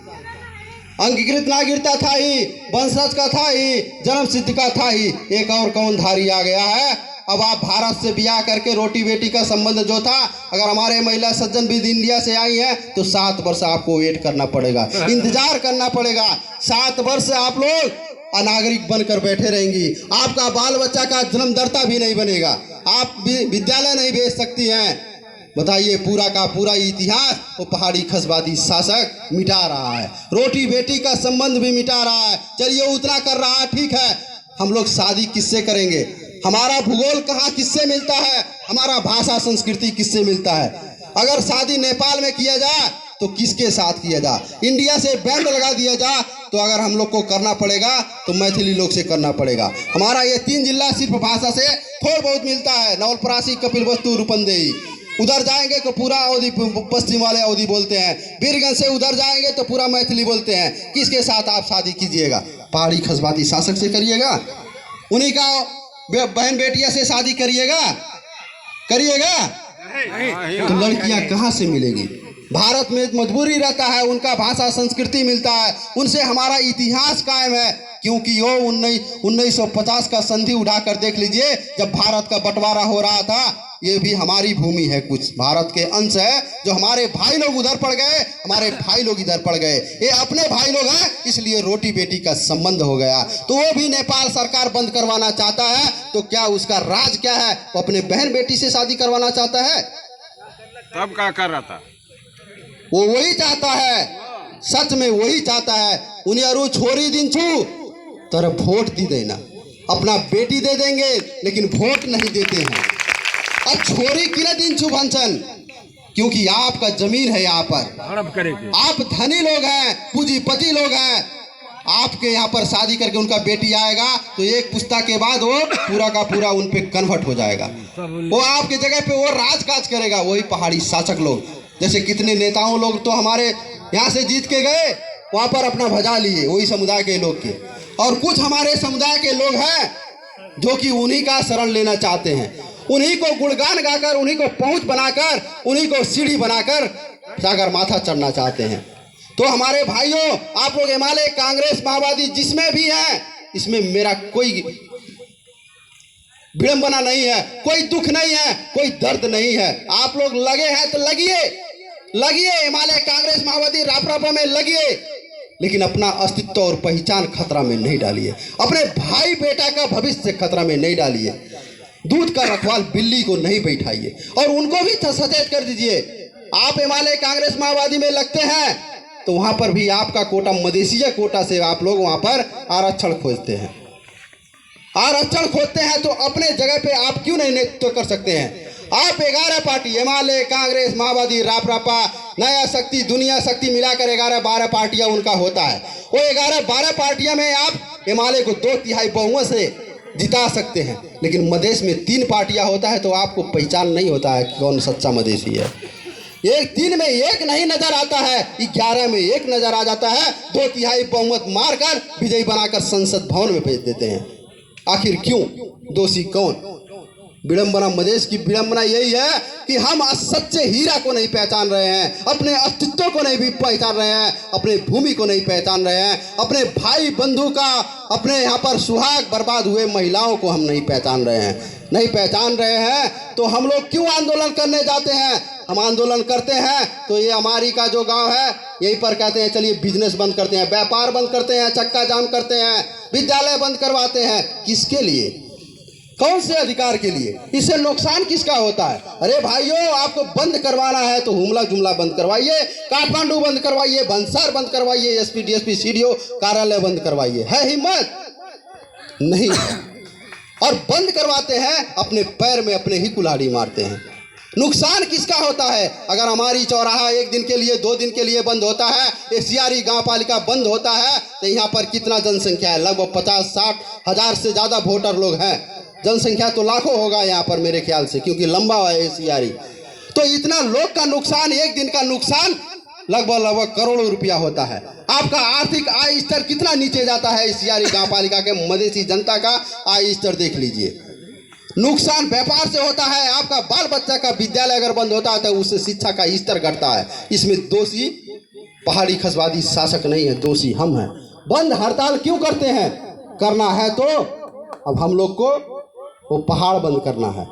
Speaker 1: अंगीकृत नागरिकता था ही, वंशज का था ही, जन्म सिद्ध का था ही, एक और कौन धारी आ गया है। अब आप भारत से ब्याह करके रोटी बेटी का संबंध जो था, अगर हमारे महिला सज्जन भी इंडिया से आई है तो 7 वर्ष आपको वेट करना पड़ेगा, इंतजार करना पड़ेगा। 7 वर्ष आप लोग अनागरिक बनकर बैठे रहेंगी। आपका बाल बच्चा का जन्मदाता भी नहीं बनेगा, आप विद्यालय नहीं भेज सकती हैं। बताइए, पूरा का पूरा इतिहास वो पहाड़ी खसवादी शासक मिटा रहा है, रोटी बेटी का संबंध भी मिटा रहा है। चलिए उतना कर रहा है, ठीक है, हम लोग शादी किससे करेंगे? हमारा भूगोल कहाँ किससे मिलता है? हमारा भाषा संस्कृति किससे मिलता है? अगर शादी नेपाल में किया जाए तो किसके साथ किया जाए? इंडिया से बैंड लगा दिया जाए तो अगर हम लोग को करना पड़ेगा तो मैथिली लोग से करना पड़ेगा। हमारा ये 3 जिला सिर्फ भाषा से थोड़ा बहुत मिलता है, नवलपरासी, कपिलवस्तु, रूपंदेही। उधर जाएंगे तो पूरा अवधी, पश्चिम वाले अवधी बोलते हैं। बीरगंज से उधर जाएंगे तो पूरा मैथिली बोलते हैं। किसके साथ आप शादी कीजिएगा? पहाड़ी खसवाती शासक से करिएगा? उन्हीं का बहन बेटिया से शादी करिएगा? तो लड़कियां कहाँ से मिलेगी? भारत में मजबूरी रहता है, उनका भाषा संस्कृति मिलता है, उनसे हमारा इतिहास कायम है। क्योंकि वो 1950 का संधि उठाकर देख लीजिए, जब भारत का बंटवारा हो रहा था, ये भी हमारी भूमि है, कुछ भारत के अंश है, जो हमारे भाई लोग उधर पड़ गए, हमारे भाई लोग इधर पड़ गए। ये अपने भाई लोग हैं, इसलिए रोटी बेटी का संबंध हो गया। तो वो भी नेपाल सरकार बंद करवाना चाहता है। तो क्या उसका राज क्या है? वो अपने बहन बेटी से शादी करवाना चाहता है।
Speaker 2: तब क्या कर रहा था?
Speaker 1: वो वही चाहता है, सच में वही चाहता है। उन्हें अरु छोरी दिन छू तर वोट दी देना, अपना बेटी दे देंगे लेकिन वोट नहीं देते हैं। अब छोरी किला दिन छू भंसन, क्योंकि आपका जमीन है, यहाँ पर आप धनी लोग हैं, पूंजीपति लोग हैं। आपके यहाँ पर शादी करके उनका बेटी आएगा तो एक पुस्ता के बाद वो पूरा का पूरा उन पे कन्वर्ट हो जाएगा। वो आपके जगह पे वो राजकाज करेगा, वही पहाड़ी शासक लोग। जैसे कितने नेताओं लोग तो हमारे यहाँ से जीत के गए, वहाँ पर अपना भजा लिए वही समुदाय के लोग के। और कुछ हमारे समुदाय के लोग हैं जो कि उन्हीं का शरण लेना चाहते हैं, उन्हीं को गुणगान गाकर, उन्हीं को पहुंच बनाकर, उन्हीं को सीढ़ी बनाकर सागर माथा चढ़ना चाहते हैं। तो हमारे भाइयों, आप लोग हिमालय, कांग्रेस, माओवादी जिसमें भी हैं, इसमें मेरा कोई विडंबना नहीं है, कोई दुख नहीं है, कोई दर्द नहीं है। आप लोग लगे हैं तो लगिए, हिमालय, कांग्रेस, माओवादी, रापरापा में लगिए, लेकिन अपना अस्तित्व और पहचान खतरा में नहीं डालिए। अपने भाई बेटा का भविष्य खतरा में नहीं डालिए। दूध का रखवाल बिल्ली को नहीं बैठाइए, और उनको भी सचेत कर दीजिए। आप हिमालय, कांग्रेस, माओवादी में लगते हैं तो वहां पर भी आपका कोटा मधेसिया कोटा से आप लोग वहां पर आरक्षण खोजते हैं। आरक्षण खोजते हैं तो अपने जगह पे आप क्यों नहीं नेतृत्व कर सकते हैं? आप 11 पार्टी, हिमालय, कांग्रेस, माओवादी, रापरापा, नया शक्ति, दुनिया शक्ति मिलाकर 11-12 पार्टियां उनका होता है। वो 11-12 पार्टियां में आप हिमालय को 2/3 बहुमत से जिता सकते हैं, लेकिन मधेश में 3 पार्टियां होता है तो आपको पहचान नहीं होता है कि कौन सच्चा मधेसी है। 3 में 1 नहीं नजर आता है, 11 में 1 नजर आ जाता है। 2/3 बहुमत मारकर विजयी बनाकर संसद भवन में भेज देते हैं। आखिर क्यों? दोषी कौन? विडंबना, मधेश की विडंबना यही है कि हम सच्चे हीरा को नहीं पहचान रहे हैं, अपने अस्तित्व को नहीं भी पहचान रहे हैं, अपने भूमि को नहीं पहचान रहे हैं, अपने भाई बंधु का, अपने यहाँ पर सुहाग बर्बाद हुए महिलाओं को हम नहीं पहचान रहे हैं। तो हम लोग क्यों आंदोलन करने जाते हैं? हम आंदोलन करते हैं तो ये हमारी का जो गांव है यहीं पर कहते हैं चलिए बिजनेस बंद करते हैं, व्यापार बंद करते हैं, चक्का जाम करते हैं, विद्यालय बंद करवाते हैं। किसके लिए? कौन से अधिकार के लिए? इससे नुकसान किसका होता है? अरे भाइयों, आपको बंद करवाना है तो हुमला जुमला बंद करवाइए, काठमांडू बंद करवाइए, भंसार बंद करवाइए, एसपी डीएसपी सीडीओ कार्यालय बंद करवाइए। है हिम्मत? नहीं। और बंद करवाते हैं, अपने पैर में अपने ही कुल्हाड़ी मारते हैं। नुकसान किसका होता है? अगर हमारी चौराहा एक दिन के लिए, 2 दिन के लिए बंद होता है, एसियारी गांव पालिका बंद होता है, तो यहाँ पर कितना जनसंख्या है? लगभग 50-60 हजार से ज़्यादा वोटर लोग हैं। जनसंख्या तो लाखों होगा यहाँ पर मेरे ख्याल से, क्योंकि लंबा है एसियारी। तो इतना लोग का नुकसान, एक दिन का नुकसान लगभग करोड़ों रुपया होता है। आपका आर्थिक आय स्तर कितना नीचे जाता है एसियारी गांव पालिका के मधेसी जनता का आय स्तर देख लीजिए। नुकसान व्यापार से होता है। आपका बाल बच्चा का विद्यालय अगर बंद होता है तो उससे शिक्षा का स्तर घटता है। इसमें दोषी पहाड़ी खसवादी शासक नहीं है, दोषी हम हैं। बंद हड़ताल क्यों करते हैं? करना है तो अब हम लोग को वो पहाड़ बंद करना है,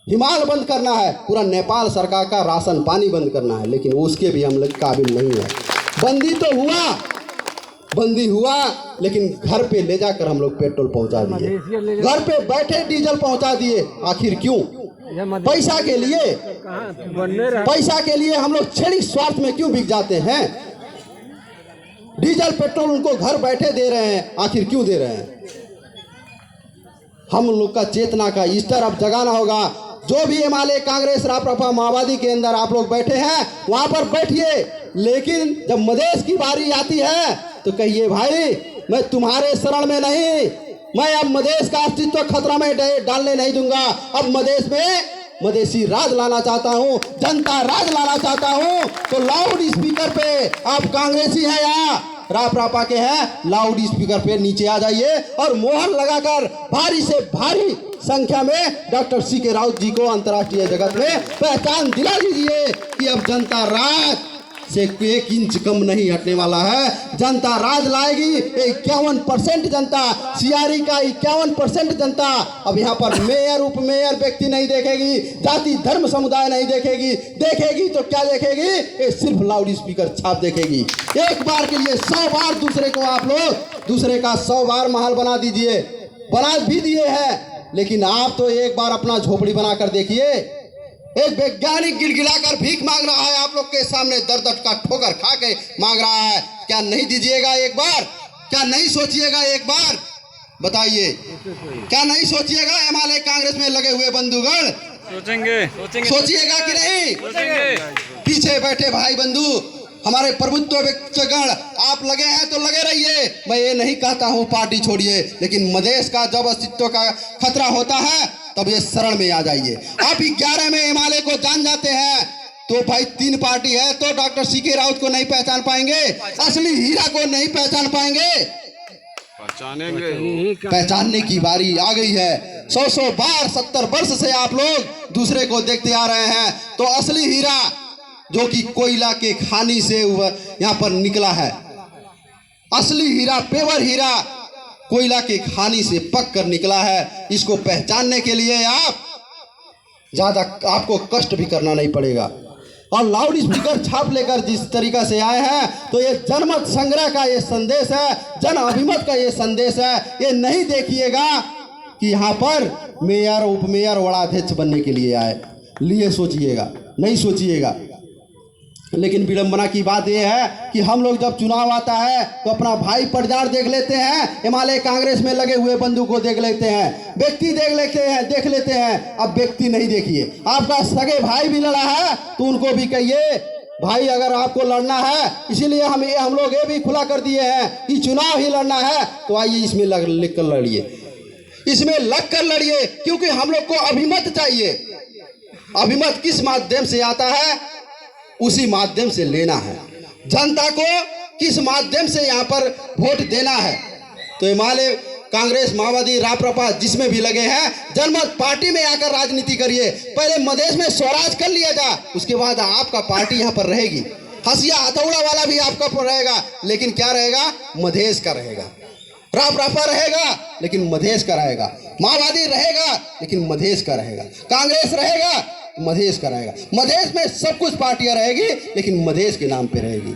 Speaker 1: हिमालय बंद करना है, पूरा नेपाल सरकार का राशन पानी बंद करना है, लेकिन उसके भी हम लोग काबिल नहीं है। बंदी तो हुआ, बंदी हुआ, लेकिन घर पे ले जाकर हम लोग पेट्रोल पहुंचा दिए, घर पे बैठे डीजल पहुंचा दिए। आखिर क्यों? पैसा के लिए। पैसा के लिए हम लोग क्षणिक स्वार्थ में क्यों बिक जाते हैं? डीजल पेट्रोल उनको घर बैठे दे रहे हैं, आखिर क्यों दे रहे हैं? हम लोग का चेतना का स्तर अब जगाना होगा। जो भी हिमालय कांग्रेस राप्रपा माओवादी के अंदर आप लोग बैठे हैं, वहां पर बैठिए, लेकिन जब मधेश की बारी आती है तो कहिए भाई मैं तुम्हारे शरण में नहीं, मैं अब मधेश का अस्तित्व खतरा में डालने नहीं दूंगा। अब मधेश में मधेसी राज लाना चाहता हूं, जनता राज लाना चाहता हूं। तो लाउड स्पीकर पे आप कांग्रेसी हैं या रापरापा के हैं, लाउड स्पीकर पे नीचे आ जाइए और मोहर लगाकर भारी से भारी संख्या में डॉक्टर सीके राउत जी को अंतर्राष्ट्रीय जगत में पहचान दिला दीजिए कि अब जनता राज से 1 इंच कम नहीं हटने वाला है। जनता राज लाएगी। 51% जनता, सियारी का 51% जनता अब यहाँ पर मेयर उप मेयर व्यक्ति नहीं देखेगी, जाति धर्म समुदाय नहीं देखेगी। देखेगी तो क्या देखेगी? ये सिर्फ लाउड स्पीकर छाप देखेगी। एक बार के लिए 100 बार दूसरे को आप लोग दूसरे का 100 बार महल बना दीजिए, बना भी दिए हैं, लेकिन आप तो एक बार अपना झोपड़ी बनाकर देखिए। एक वैज्ञानिक गिड़गिड़ाकर भीख मांग रहा है आप लोग के सामने, दर दर का ठोकर खा के मांग रहा है। क्या नहीं दीजिएगा एक बार? क्या नहीं सोचिएगा एक बार? बताइए, क्या नहीं सोचिएगा? हिमालय कांग्रेस में लगे हुए बंधुगण सोचिएगा कि नहीं? पीछे बैठे भाई बंधु, हमारे प्रभुत्व व्यक्तगण, आप लगे हैं तो लगे रहिए। मैं ये नहीं कहता हूँ पार्टी छोड़िए, लेकिन मधेश का जब अस्तित्व का खतरा होता है तब ये शरण में आ जाइए। आप 11 में हिमालय को जान जाते हैं तो भाई 3 पार्टी है, तो डॉक्टर सीके राउत को नहीं पहचान पाएंगे, असली हीरा को नहीं पहचान पाएंगे। पहचानने की बारी आ गई है। 100 बार 70 वर्ष से आप लोग दूसरे को देखते आ रहे हैं, तो असली हीरा जो कि कोयला के खानी से यहाँ पर निकला है, असली हीरा, पेवर हीरा कोयला के खानी से पक कर निकला है। इसको पहचानने के लिए आप ज्यादा आपको कष्ट भी करना नहीं पड़ेगा। और लाउड स्पीकर छाप लेकर जिस तरीका से आए हैं, तो ये जनमत संग्रह का ये संदेश है, जन अभिमत का ये संदेश है। ये नहीं देखिएगा कि यहाँ पर मेयर उप मेयर वड़ाध्यक्ष बनने के लिए आए, लिए सोचिएगा, नहीं सोचिएगा। लेकिन विडंबना की बात यह है कि हम लोग जब चुनाव आता है तो अपना भाई पटदार देख लेते हैं, हिमालय कांग्रेस में लगे हुए बंधु को देख लेते हैं, व्यक्ति देख लेते हैं। अब व्यक्ति नहीं देखिए। आपका सगे भाई भी लड़ा है तो उनको भी कहिए भाई अगर आपको लड़ना है, इसीलिए हम लोग ये भी खुला कर दिए हैं कि चुनाव ही लड़ना है तो आइए इसमें लिख कर लड़िए, इसमें लग कर लड़िए, क्योंकि हम लोग को अभिमत चाहिए। अभिमत किस माध्यम से आता है? उसी माध्यम से लेना है। जनता को किस माध्यम से यहाँ पर वोट देना है? तो हिमालय कांग्रेस माओवादी राप्रपा जिसमें भी लगे हैं, जनमत पार्टी में आकर राजनीति करिए। पहले मधेश में स्वराज कर लिया जा, उसके बाद आपका पार्टी यहाँ पर रहेगी। हंसिया हथौड़ा वाला भी आपका रहेगा, लेकिन क्या रहेगा? मधेश का रहेगा। राप्रपा रहेगा लेकिन मधेश का रहेगा। माओवादी रहेगा लेकिन मधेश का रहेगा। कांग्रेस रहेगा, मधेश का रहेगा। मधेश में सब कुछ पार्टियां रहेगी, लेकिन मधेश के नाम पे रहेगी।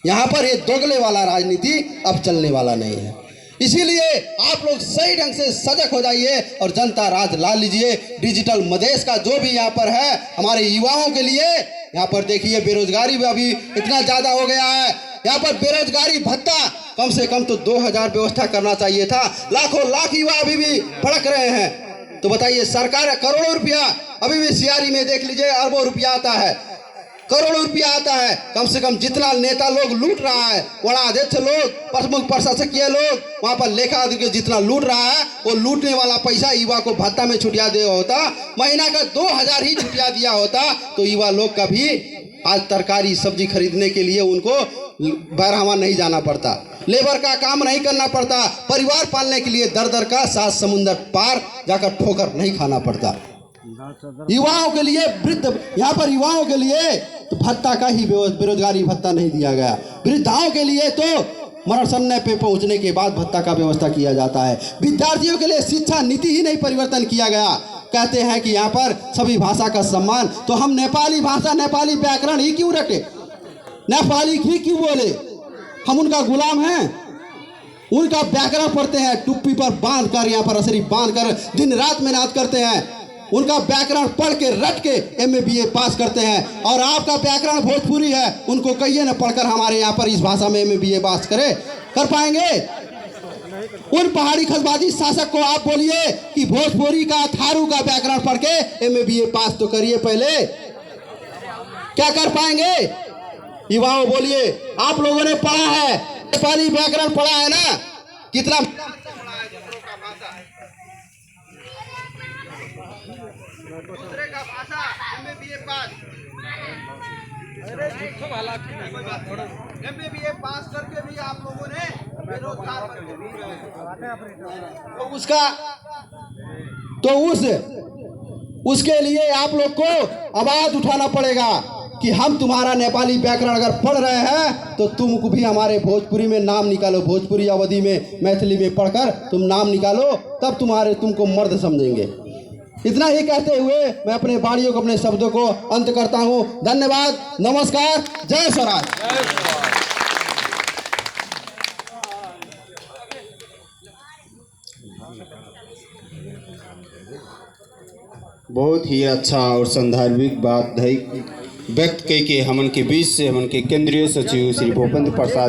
Speaker 1: यहाँ पर ये दोगले वाला राजनीति अब चलने वाला नहीं है। इसीलिए आप लोग सही ढंग से सजग हो जाइए और जनता राज ला लीजिए। डिजिटल मदेश का जो भी यहाँ पर है हमारे युवाओं के लिए, यहाँ पर देखिए बेरोजगारी भी अभी इतना ज्यादा हो गया है। यहाँ पर बेरोजगारी भत्ता कम से कम तो 2000 व्यवस्था करना चाहिए था। लाखों लाख युवा अभी भी भड़क रहे हैं। तो बताइए, सरकार करोड़ों रुपया, अभी भी सियारी में देख लीजिए अरबों रुपया आता है, करोड़ों रुपया आता है। कम से कम जितना नेता लोग लूट रहा है, बड़ा अध्यक्ष लोग, प्रमुख प्रशासकीय लोग, वहां पर लेखा अधिकारी जितना लूट रहा है, वो लूटने वाला पैसा युवा को भत्ता में छुटिया दिया होता, महीना का 2000 ही छुटिया दिया होता, तो युवा लोग का भी आज तरकारी सब्जी खरीदने के लिए उनको बैरहवा नहीं जाना पड़ता, लेबर का काम नहीं करना पड़ता, परिवार पालने के लिए दर दर का 7 समुंदर पार जाकर ठोकर नहीं खाना पड़ता। युवाओं के लिए वृद्ध, यहाँ पर युवाओं के लिए तो भत्ता का ही बेरोजगारी भत्ता नहीं दिया गया। वृद्धाओं के लिए तो मरण समय पे पहुंचने के बाद भत्ता का व्यवस्था किया जाता है। विद्यार्थियों के लिए शिक्षा नीति ही नहीं परिवर्तन किया गया। कहते हैं कि यहाँ पर सभी भाषा का सम्मान, तो हम नेपाली भाषा, नेपाली व्याकरण ही क्यों रटे, नेपाली ही क्यों बोले? हम उनका गुलाम हैं? उनका व्याकरण पढ़ते हैं, टुप्पी पर बांध कर, यहाँ पर असरी बांध कर दिन रात मेहनत करते हैं, उनका व्याकरण पढ़ के रट के MA BA पास करते हैं। और आपका व्याकरण भोजपुरी है, उनको कहिए ना पढ़कर हमारे यहाँ पर इस भाषा में MA BA पास करे, कर पाएंगे? उन पहाड़ी खसबाजी शासक को आप बोलिए कि भोजपुरी का, थारू का व्याकरण पढ़ के MA BA पास तो करिए पहले, क्या कर पाएंगे? युवाओं बोलिए, आप लोगों ने पढ़ा है, नेपाली व्याकरण पढ़ा है ना? कितना दूसरे का भाषा MA BA पास, MA BA पास करके भी आप लोगों ने बेरोजगार तो उसका तो उसके लिए आप लोग को आवाज उठाना पड़ेगा कि हम तुम्हारा नेपाली व्याकरण अगर पढ़ रहे हैं तो तुमको भी हमारे भोजपुरी में नाम निकालो, भोजपुरी अवधि में, मैथिली में पढ़कर तुम नाम निकालो, तब तुमको मर्द समझेंगे। इतना ही कहते हुए मैं अपने वाणियों को, अपने शब्दों को अंत करता हूं। धन्यवाद, नमस्कार, जय स्वराज।
Speaker 3: बहुत ही अच्छा और संदर्भिक बात व्यक्त कई के हमन के बीच से हमन के केंद्रीय सचिव श्री भूपेंद्र प्रसाद